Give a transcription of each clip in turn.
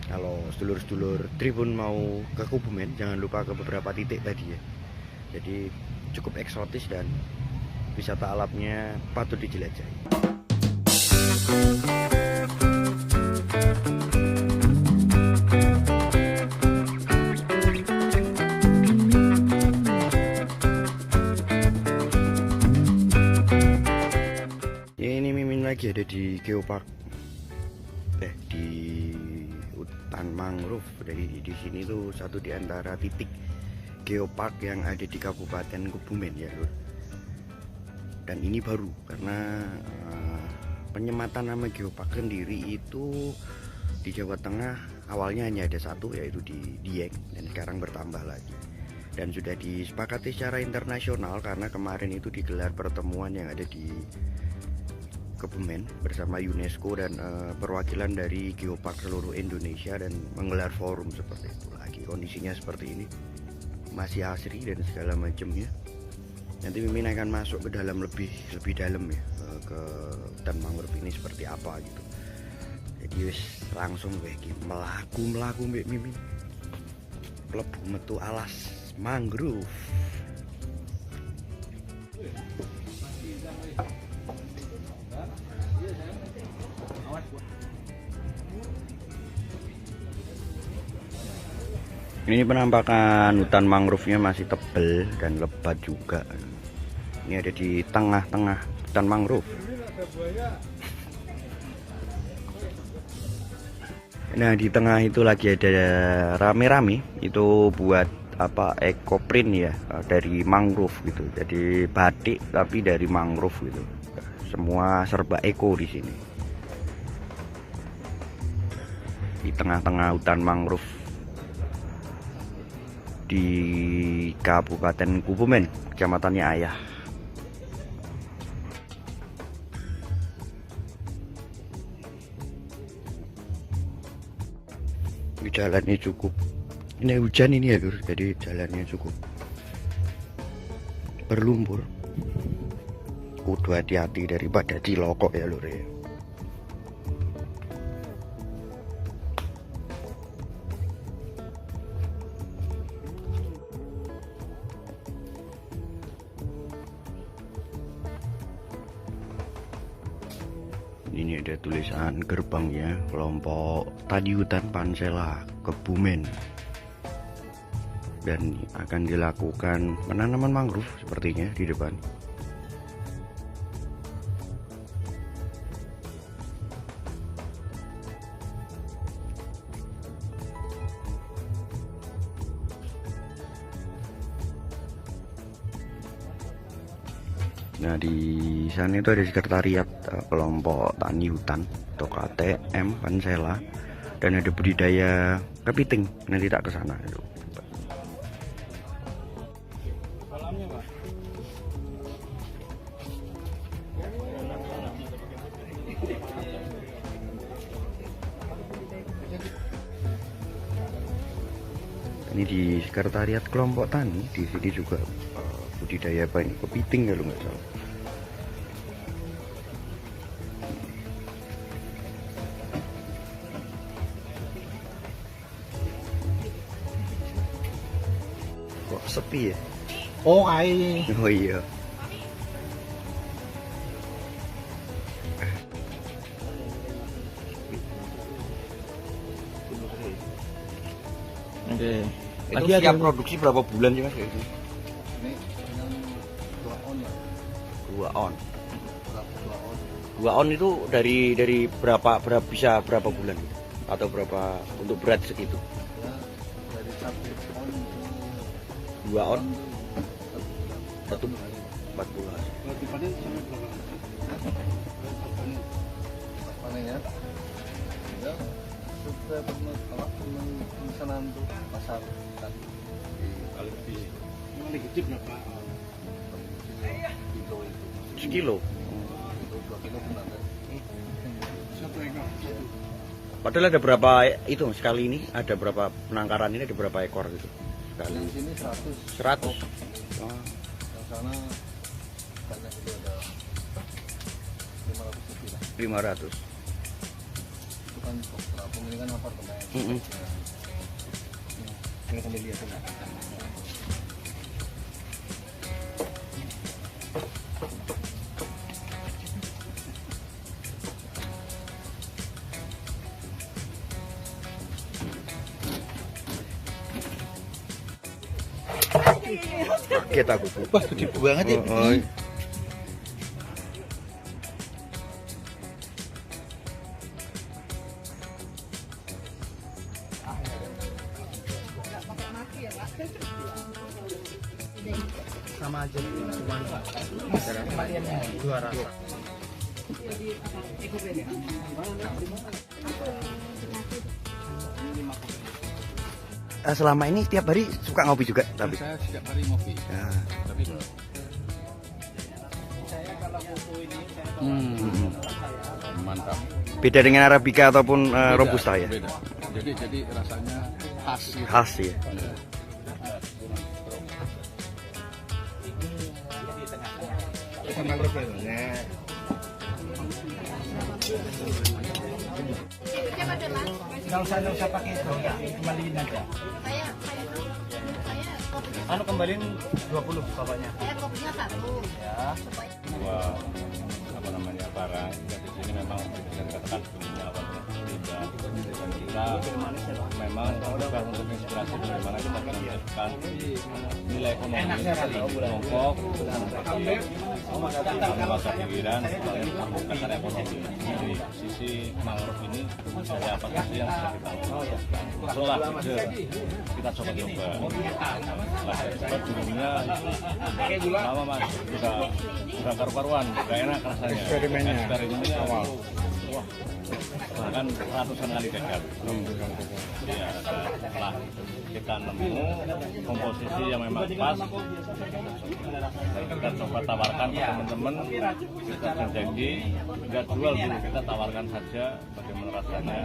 Kalau sedulur-sedulur Tribun mau ke Kebumen, jangan lupa ke beberapa titik tadi ya. Jadi cukup eksotis dan wisata alamnya patut dijelajahi. Ini Mimin lagi ada di Geopark, di hutan mangrove. Di sini tuh satu di antara titik geopark yang ada di Kabupaten Kebumen ya lur. Dan ini baru karena penyematan nama geopark sendiri itu di Jawa Tengah awalnya hanya ada satu, yaitu di Dieng, dan sekarang bertambah lagi. Dan sudah disepakati secara internasional karena kemarin itu digelar pertemuan yang ada di Kebumen bersama UNESCO dan perwakilan dari Geopark seluruh Indonesia, dan menggelar forum seperti itu lagi. Kondisinya seperti ini, masih asri dan segala macamnya. Nanti Mimin akan masuk ke dalam lebih dalam ya, ke hutan mangrove ini seperti apa gitu. Jadi wis langsung kayak melaku mbek Mimin mlebu metu alas mangrove. Ini penampakan hutan mangrove-nya masih tebal dan lebat juga. Ini ada di tengah-tengah hutan mangrove. Nah, di tengah itu lagi ada rame-rame itu buat apa, ekoprint ya, dari mangrove gitu. Jadi batik tapi dari mangrove gitu. Semua serba eko di sini. Di tengah-tengah hutan mangrove di Kabupaten Kebumen, kecamatannya Ayah. Ini jalannya cukup, ini hujan ini ya lur, jadi jalannya cukup berlumpur. Kudu hati-hati daripada cilokok ya lur ya. Ini ada tulisan gerbangnya, kelompok tani hutan Pansela Kebumen, dan akan dilakukan penanaman mangrove sepertinya di depan. Nah, di sana itu ada sekretariat kelompok tani hutan atau KTM Pansela, dan ada budidaya kepiting. Nanti tak ke sana itu. Ini di sekretariat kelompok tani. Di sini juga budidaya banyak kepiting kalau nggak salah. Kok sepi ya? Oh ai. Oh iya. Oke. Itu Lagi siap ada produksi berapa bulan sih mas kayak itu? ini dengan 2 on ya. 2 on. 2 on. 2 on itu dari berapa bisa berapa bulan gitu? Atau berapa untuk berat segitu? Ya, dari 1 on itu 2 on satu 4 bulan. kalau dipanen sampai berapa? Panen ya. Ya, sudah pemesanan untuk pasar kan kalau di gede berapa kilo itu? Sekilo. Itu 2 kilo pun ada. 1 ekor. Padahal ada berapa itu sekali ini, ada berapa penangkaran ini, ada berapa ekor gitu sekali? Di sini 100. 100. Oh, Yang sana banyak itu ada 500 lebih lah. 500. Itu kan untuk terapung ini kan apartemen. Ini kan dilihat ya. Kaget aku. Wah, gede banget ya. Sama aja, cuma dua rasa. Selama ini tiap hari suka ngopi juga, tapi Saya setiap hari ngopi. ya. Tapi mantap. Beda dengan Arabica ataupun Robusta ya. Beda. Jadi rasanya khas. Gitu. Khas ya. Ya. Nggak usah pakai itu, ya, kembaliin aja. Anu kembaliin 20 bapaknya. Saya kopinya satu. Ya. Dua apa namanya para di sini memang bisa dikatakan punya apa tidak dan kita memang bukan untuk inspirasi bagaimana kita meningkatkan nilai ekonomi Tiongkok di masa pinggiran meningkatkan ekonomi dari sisi mangrove ini ada apa saja yang bisa kita lakukan itulah kita coba-coba sebab dulunya lama mas udah karu-karuan udah enak rasanya eksperimennya awal wah bahkan ratusan kali gagal ya setelah kita nemu komposisi yang memang pas kita coba tawarkan ke teman-teman kita berjanji nggak jual dulu kita tawarkan saja bagaimana rasanya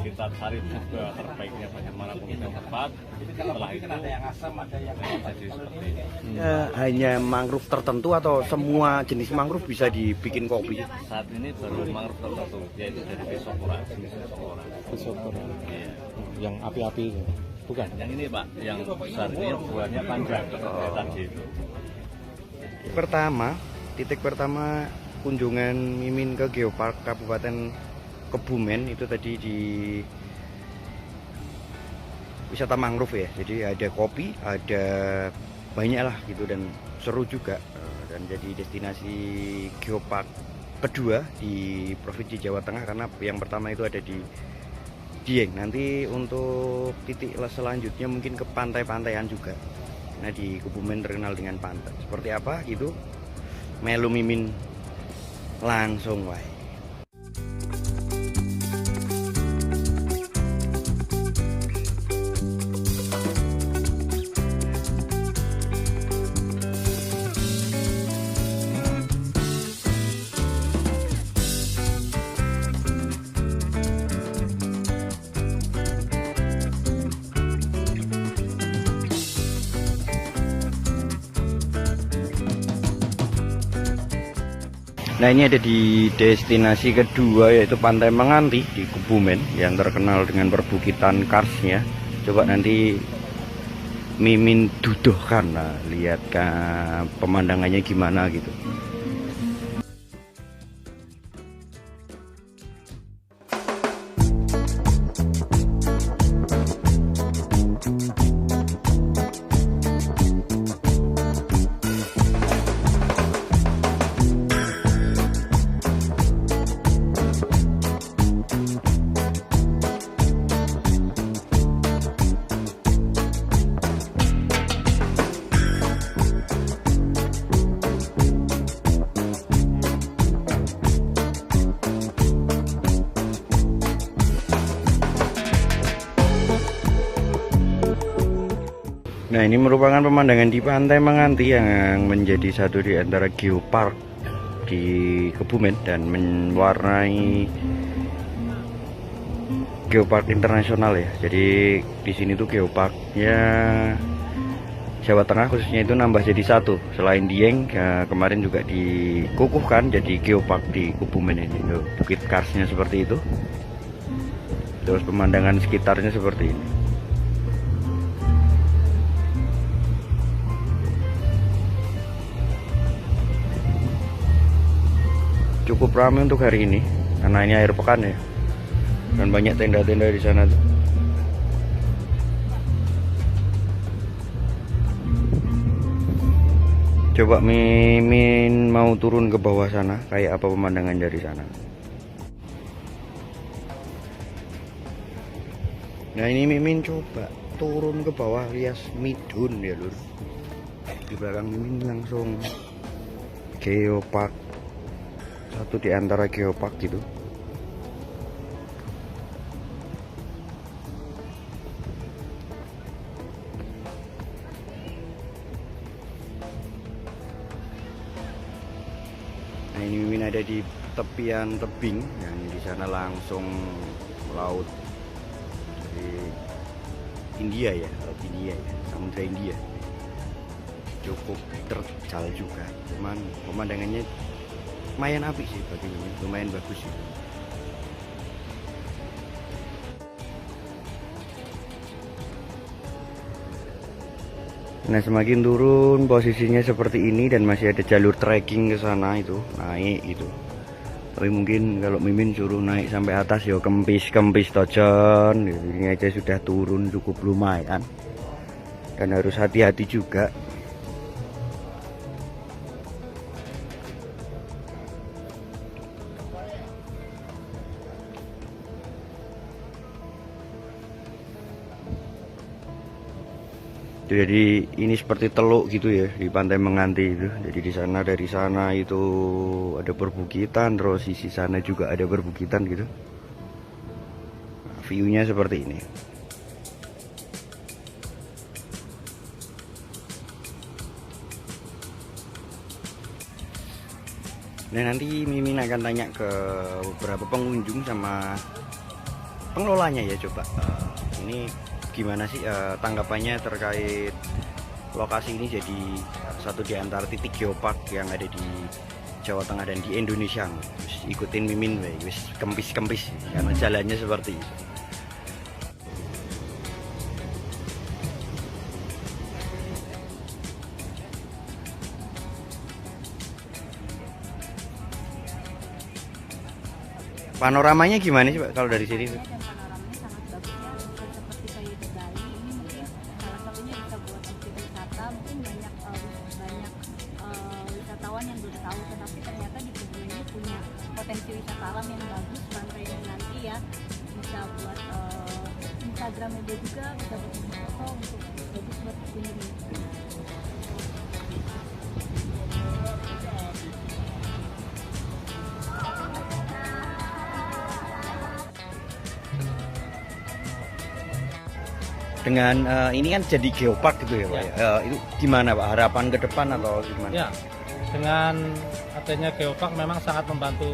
kita cari juga terbaiknya bagaimana yang tepat setelah itu jadi seperti ini. Hanya mangrove tertentu atau semua jenis mangrove bisa dibikin kopi? Saat ini baru mangrove tertentu yaitu dari Pisopora jenis Pisopora iya. Yang api-api itu. Bukan. Yang ini Pak, yang besar ini buahnya panjang tadi itu. Titik pertama kunjungan Mimin ke Geopark Kabupaten Kebumen itu tadi di wisata mangrove ya. Jadi ada kopi, ada banyak lah gitu dan seru juga dan jadi destinasi Geopark kedua di Provinsi Jawa Tengah karena yang pertama itu ada di Dieng. Nanti untuk titik selanjutnya mungkin ke pantai-pantaian juga. Nah di Kebumen terkenal dengan pantai. Seperti apa gitu? Melu Mimin langsung wae. Nah ini ada di destinasi kedua yaitu Pantai Menganti di Kebumen yang terkenal dengan perbukitan karsnya. Coba nanti Mimin duduhkan lah, lihat pemandangannya gimana gitu. Nah ini merupakan pemandangan di Pantai Menganti yang menjadi satu di antara geopark di Kebumen dan mewarnai geopark internasional ya. Jadi di sini tuh geoparknya Jawa Tengah khususnya itu nambah jadi satu. Selain Dieng ya, kemarin juga dikukuhkan jadi geopark di Kebumen ini. Bukit Karsnya seperti itu. Terus pemandangan sekitarnya seperti ini. Cukup ramai untuk hari ini karena ini akhir pekan ya, dan banyak tenda-tenda di sana tuh. Coba Mimin mau turun ke bawah sana, kayak apa pemandangan dari sana. Nah ini Mimin coba turun ke bawah lihat Midun ya lur. Di belakang Mimin langsung geopark, satu di antara geopark gitu. Nah ini Mimin ada di tepian tebing, yang di sana langsung laut dari India ya, laut India ya, Samudra India. Cukup terjal juga, cuman pemandangannya lumayan apik sih bagi Mimin, lumayan bagus sih. Nah semakin turun posisinya seperti ini dan masih ada jalur trekking ke sana itu, naik itu. Tapi mungkin kalau Mimin suruh naik sampai atas ya kempis tojon. Ini aja sudah turun cukup lumayan. Dan harus hati-hati juga. Jadi ini seperti teluk gitu ya di pantai Menganti itu. Jadi di sana, dari sana itu ada perbukitan, terus sisi sana juga ada perbukitan gitu. View-nya seperti ini. Nah nanti Mimin akan tanya ke beberapa pengunjung sama pengelolanya ya, coba ini gimana sih tanggapannya terkait lokasi ini jadi satu di antara titik geopark yang ada di Jawa Tengah dan di Indonesia. Terus ikutin Mimin wis kempis-kempis karena jalannya seperti itu. Panoramanya gimana sih Pak kalau dari sini? Yang belum tahu, tetapi ternyata di Kubu ini punya potensi wisata alam yang bagus. Pantai ini nanti ya bisa buat Instagram media juga, bisa buat foto untuk bagus buat kunjungi. Dengan ini kan jadi geopark gitu ya Pak ya. Itu gimana Pak, harapan ke depan atau gimana? Ya, dengan adanya geopark memang sangat membantu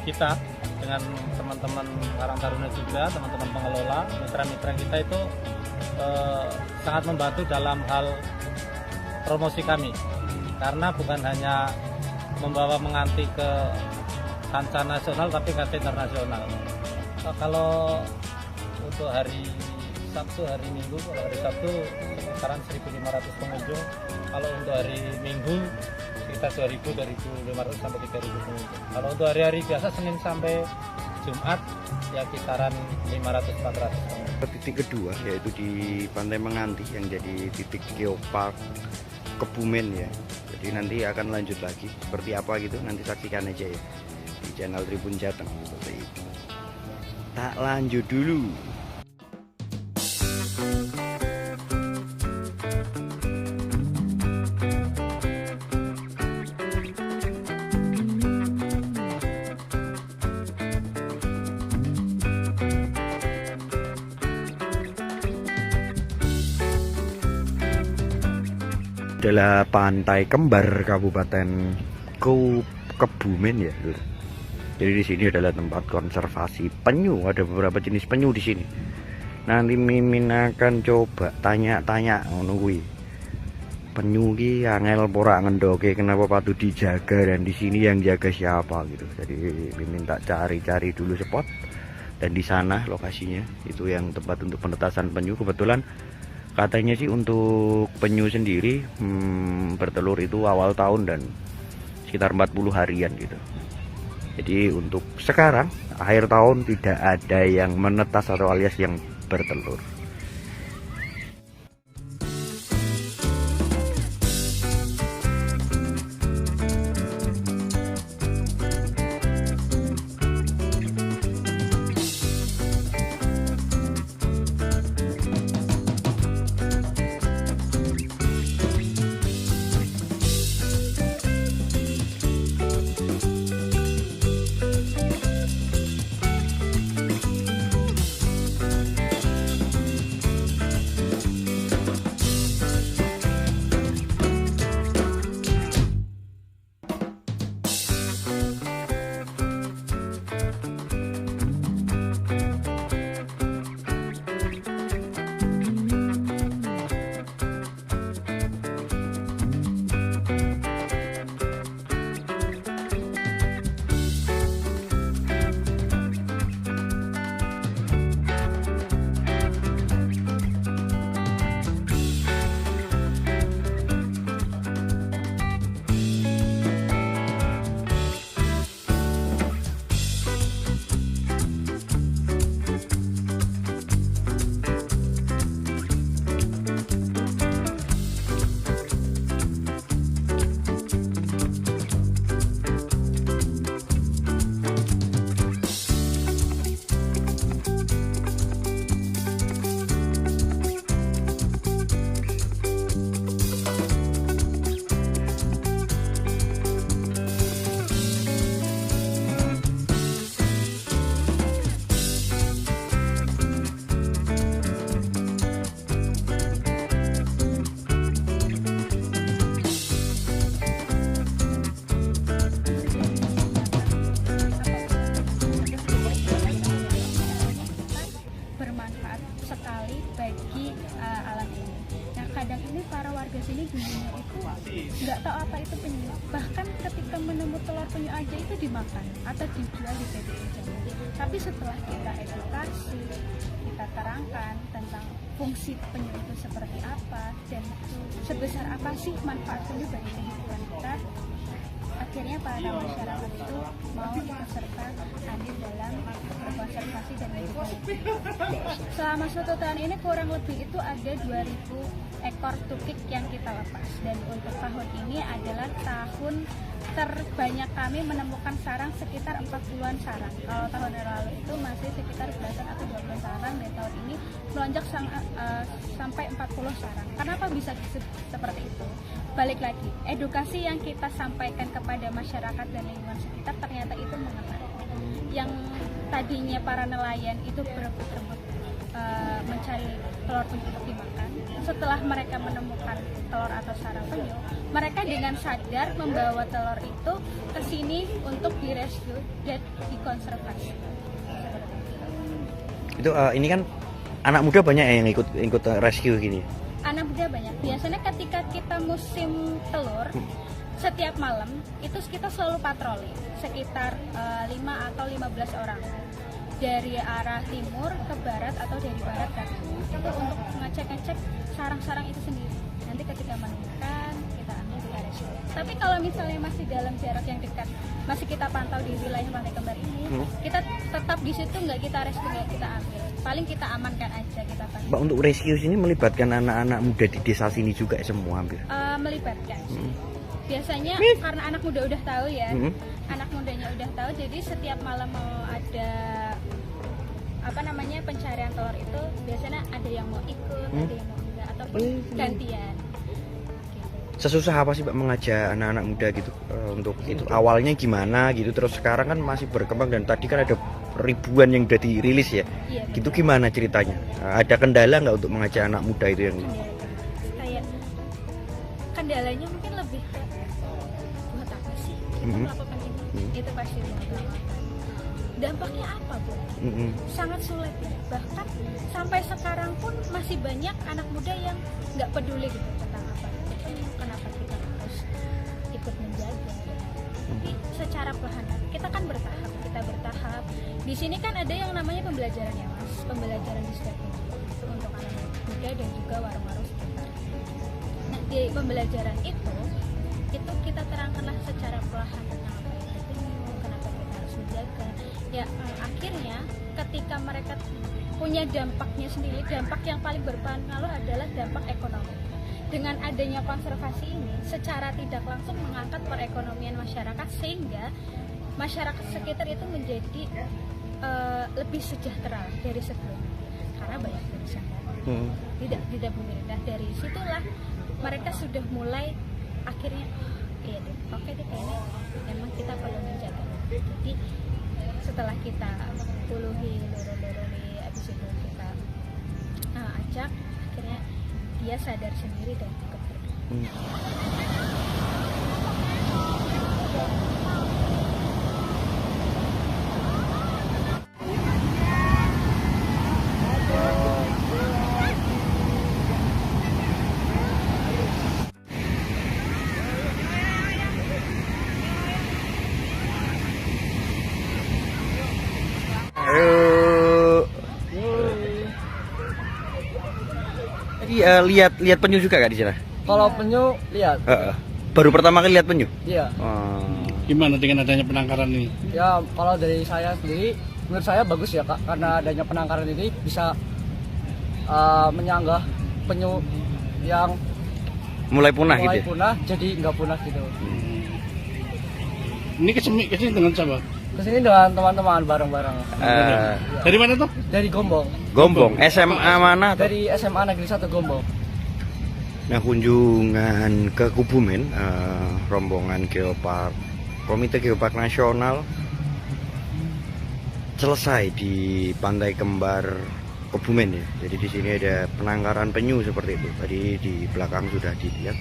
kita dengan teman-teman Karang Taruna juga, teman-teman pengelola, mitra-mitra kita itu sangat membantu dalam hal promosi kami, karena bukan hanya membawa Menganti ke kancah nasional tapi kancah internasional. Kalau untuk hari Sabtu, hari Minggu, kalau hari Sabtu sekarang 1.500 pengunjung, kalau untuk hari Minggu sekitar 2.500 sampai 3.000 pengunjung. Kalau untuk hari-hari biasa Senin sampai Jumat ya kisaran 500-400. Titik kedua yaitu di Pantai Menganti yang jadi titik geopark Kebumen ya. Jadi nanti akan lanjut lagi seperti apa gitu, nanti saksikan aja ya di channel Tribun Jateng seperti itu. Tak lanjut dulu. Adalah pantai kembar Kabupaten Kebumen ya, Lur. Jadi di sini adalah tempat konservasi penyu, ada beberapa jenis penyu di sini. Nanti Mimin akan coba tanya-tanya nungguin penyu ki angel pora ngendoke, kenapa patut dijaga dan di sini yang jaga siapa gitu. Jadi Mimin tak cari-cari dulu spot, Dan di sana lokasinya itu yang tempat untuk penetasan penyu. Kebetulan katanya sih untuk penyu sendiri bertelur itu awal tahun dan sekitar 40 harian gitu. Jadi untuk sekarang akhir tahun tidak ada yang menetas atau alias yang bertelur. nggak tahu apa itu penyu. Bahkan ketika menemu telur penyu aja itu dimakan atau dijual di PBI Jambi. Tapi setelah kita edukasi, kita terangkan tentang fungsi penyu itu seperti apa dan sebesar apa sih manfaat penyu bagi kehidupan kita, akhirnya para masyarakat itu mau ikut serta hadir dalam konservasi dan edukasi. Selama 1 tahun ini kurang lebih itu ada 2000 ekor tukik yang kita lepas, dan untuk tahun ini adalah tahun terbanyak kami menemukan sarang sekitar 40-an sarang. Kalau tahun yang lalu itu masih sekitar belasan atau 20 sarang, dan tahun ini melonjak sampai 40 sarang. Kenapa bisa seperti itu? Balik lagi, edukasi yang kita sampaikan kepada masyarakat dan lingkungan sekitar ternyata itu mengena. Yang tadinya para nelayan itu berebut-rebut mencari telur penyu untuk dimakan, setelah mereka menemukan telur atau sarang penyu, mereka dengan sadar membawa telur itu ke sini untuk direscue dan dikonservasi. Itu ini kan anak muda banyak yang ikut rescue gini. Anak muda banyak. Biasanya ketika kita musim telur, setiap malam itu kita selalu patroli sekitar 5 atau 15 orang dari arah timur ke barat atau dari barat ke timur, itu untuk ngecek sarang-sarang itu sendiri. Nanti ketika menemukan, kita ambil, kita rescue. Tapi kalau misalnya masih dalam jarak yang dekat, masih kita pantau di wilayah Pantai Kembar ini, kita tetap di situ, nggak kita rescue, nggak kita ambil. Paling kita amankan aja, kita pantau. Mbak, untuk rescue sini melibatkan anak-anak muda di desa sini juga semua hampir? Melibatkan. Biasanya karena anak muda udah tahu ya, anak mudanya udah tahu, jadi setiap malam mau ada pencarian telur itu, biasanya ada yang mau ikut, ada yang mau enggak, ataupun gantian. Sesusah apa sih Mbak mengajak anak-anak muda gitu untuk itu? Awalnya gimana gitu, terus sekarang kan masih berkembang dan tadi kan ada ribuan yang udah dirilis ya. Iya, gitu gimana ceritanya? Ada kendala nggak untuk mengajak anak muda itu yang kayak kendalanya mungkin lebih ke buat apa sih kita melakukan ini? Itu pasti dampaknya apa, Bu? Sangat sulit ya. Bahkan sampai sekarang pun masih banyak anak muda yang nggak peduli gitu tentang apa. Kenapa kita harus ikut menjaga? Tapi secara perlahan kita kan bertahap. kita bertahap. Di sini kan ada yang namanya pembelajaran ya Mas, pembelajaran di step untuk anak muda dan juga warung-warung sekitar. Nah, di pembelajaran itu kita terangkanlah secara perlahan tentang apa itu penyu, kenapa kita harus menjaga. Ya akhirnya ketika mereka punya dampaknya sendiri, dampak yang paling berpengaruh adalah dampak ekonomi. Dengan adanya konservasi ini secara tidak langsung mengangkat perekonomian masyarakat sehingga masyarakat sekitar itu menjadi lebih sejahtera dari sebelumnya karena banyak wisata. Tidak pemerintah, dari situlah mereka sudah mulai akhirnya iya deh, oke deh kayaknya memang kita perlu menjaga. Jadi setelah kita puluhi loro-loroni, habis itu kita ajak, akhirnya dia sadar sendiri dan ikut bergerak. Jadi lihat penyu juga gak di sana? Kalau penyu lihat. Baru pertama kali lihat penyu? Iya. Gimana dengan adanya penangkaran ini? Ya kalau dari saya sendiri, menurut saya bagus ya Kak, karena adanya penangkaran ini bisa menyanggah penyu yang Mulai punah gitu mulai ya? punah jadi nggak punah gitu. Ini kesini dengan siapa? Kesini dengan teman-teman bareng-bareng. Dari mana tuh? Dari Gombong. Gombong, SMA mana? Dari SMA Negeri 1 Gombong. Nah, kunjungan ke Kebumen, rombongan Geopark, Komite Geopark Nasional selesai di Pantai Kembar Kebumen ya. Jadi di sini ada penangkaran penyu seperti itu. Tadi di belakang sudah dilihat.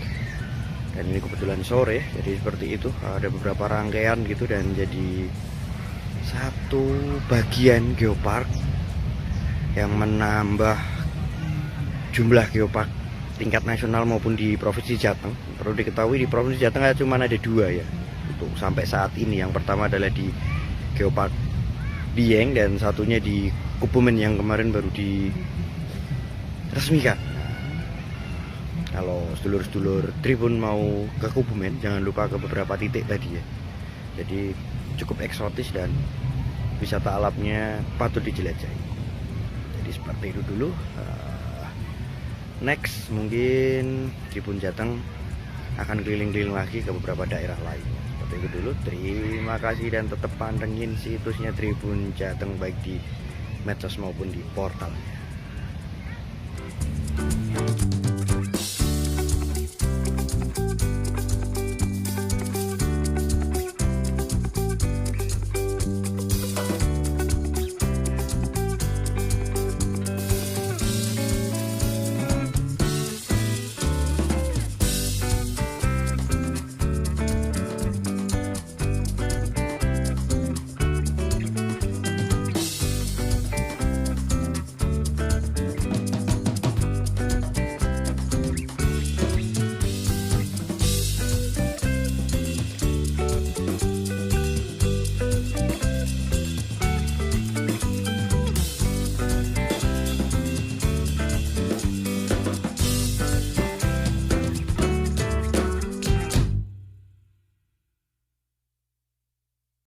Dan ini kebetulan sore, jadi seperti itu. Ada beberapa rangkaian gitu dan jadi satu bagian geopark yang menambah jumlah geopark tingkat nasional maupun di Provinsi Jateng. Perlu diketahui di Provinsi Jateng cuma ada 2 ya untuk sampai saat ini. Yang pertama adalah di Geopark Dieng dan satunya di Kebumen yang kemarin baru diresmikan. Kalau sedulur-sedulur Tribun mau ke Kebumen, jangan lupa ke beberapa titik tadi ya. Jadi cukup eksotis dan wisata alamnya patut dijelajahi. Jadi seperti itu dulu. Next mungkin Tribun Jateng akan keliling-keliling lagi ke beberapa daerah lain. Seperti itu dulu. Terima kasih dan tetap pantengin situsnya Tribun Jateng baik di medsos maupun di portalnya.